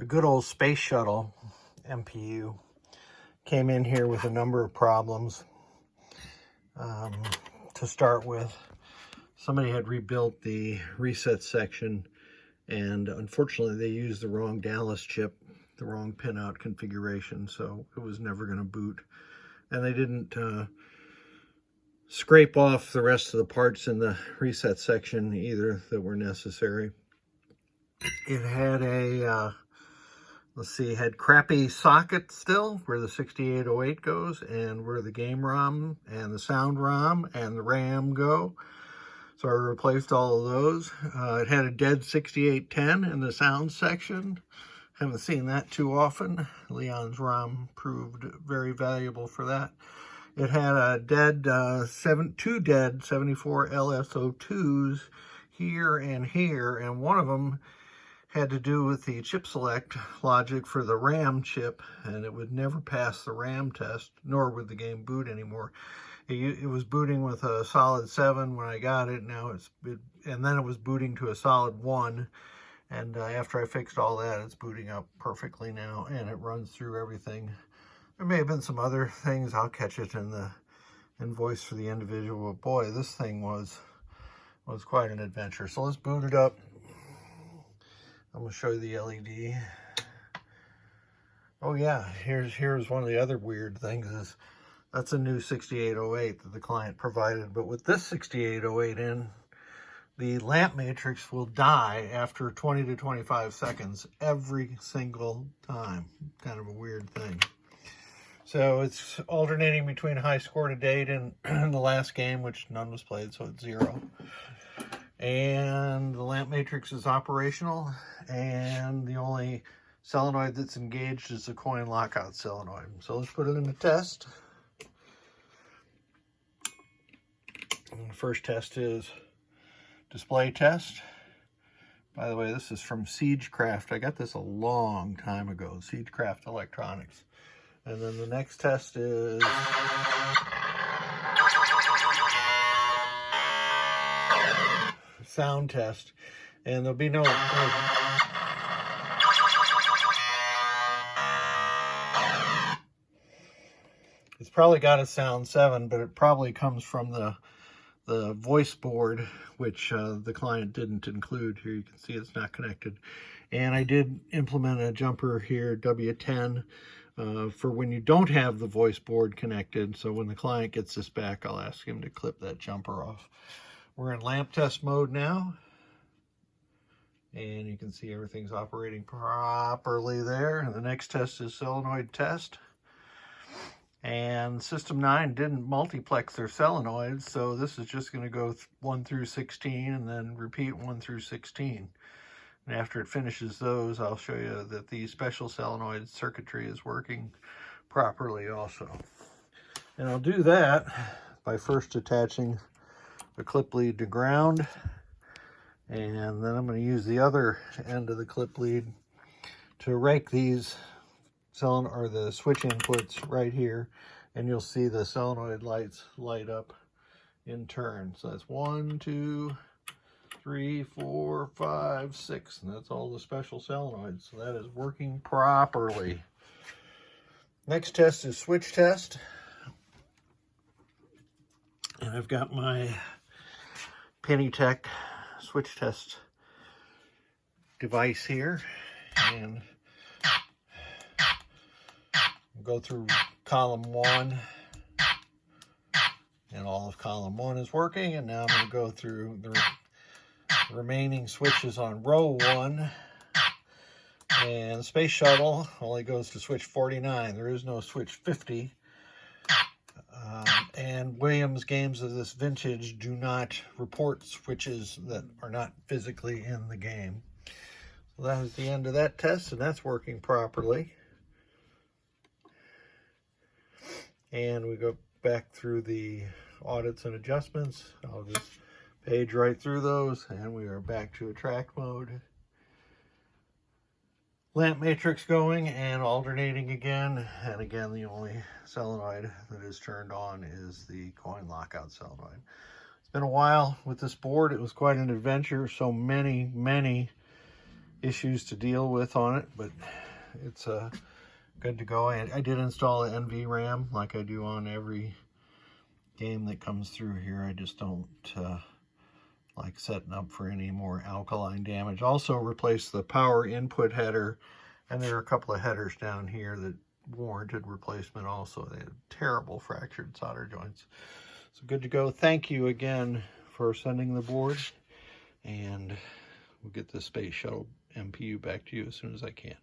The good old Space Shuttle MPU came in here with a number of problems. To start with, somebody had rebuilt the reset section, and unfortunately they used the wrong Dallas chip, the wrong pinout configuration, so it was never going to boot. And they didn't scrape off the rest of the parts in the reset section either that were necessary. It had a had crappy socket still where the 6808 goes and where the game ROM and the sound ROM and the RAM go. So I replaced all of those. It had a dead 6810 in the sound section. Haven't seen that too often. Leon's ROM proved very valuable for that. It had a dead, two dead 74 LSO2s here and here, and one of them had to do with the chip select logic for the RAM chip, and it would never pass the RAM test, nor would the game boot anymore. It was booting with a solid 7 when I got it. Now and then it was booting to a solid 1. And after I fixed all that, it's booting up perfectly now, and it runs through everything. There may have been some other things. I'll catch it in the invoice for the individual. But boy, this thing was quite an adventure. So let's boot it up. I'm going to show you the LED. Oh yeah, here's one of the other weird things is that's a new 6808 that the client provided. But with this 6808 in, the lamp matrix will die after 20 to 25 seconds every single time. Kind of a weird thing. So it's alternating between high score to date and the last game, which none was played, so it's 0. And the lamp matrix is operational, and the only solenoid that's engaged is the coin lockout solenoid. So let's put it in the test. And the first test is display test. By the way, this is from Siegecraft. I got this a long time ago, Siegecraft Electronics. And then the next test is sound test, and there'll be no it's probably got a sound 7, but it probably comes from the voice board, which the client didn't include. Here you can see it's not connected. And I did implement a jumper here, W10, for when you don't have the voice board connected. So when the client gets this back, I'll ask him to clip that jumper off. We're in lamp test mode now, and you can see everything's operating properly there. And the next test is solenoid test. And System 9 didn't multiplex their solenoids, so this is just going to go 1 through 16 and then repeat 1 through 16. And after it finishes those, I'll show you that the special solenoid circuitry is working properly also. And I'll do that by first attaching the clip lead to ground, and then I'm going to use the other end of the clip lead to rake these the switch inputs right here, and you'll see the solenoid lights light up in turn. So that's 1, 2, 3, 4, 5, 6, and that's all the special solenoids. So that is working properly. Next test is switch test, and I've got my Pennytech switch test device here, and go through column 1, and all of column 1 is working. And now I'm going to go through the remaining switches on row 1. And Space Shuttle only goes to switch 49. There is no switch 50. And Williams games of this vintage do not report switches that are not physically in the game. So that is the end of that test, and that's working properly. And we go back through the audits and adjustments. I'll just page right through those, and we are back to attract mode. Lamp matrix going and alternating again. And again, the only solenoid that is turned on is the coin lockout solenoid. It's been a while with this board. It was quite an adventure. So many issues to deal with on it, but it's good to go. And I did install an NV RAM like I do on every game that comes through here. I just don't like setting up for any more alkaline damage. Also replaced the power input header, and there are a couple of headers down here that warranted replacement also. They had terrible fractured solder joints. So good to go. Thank you again for sending the board, and we'll get the Space Shuttle MPU back to you as soon as I can.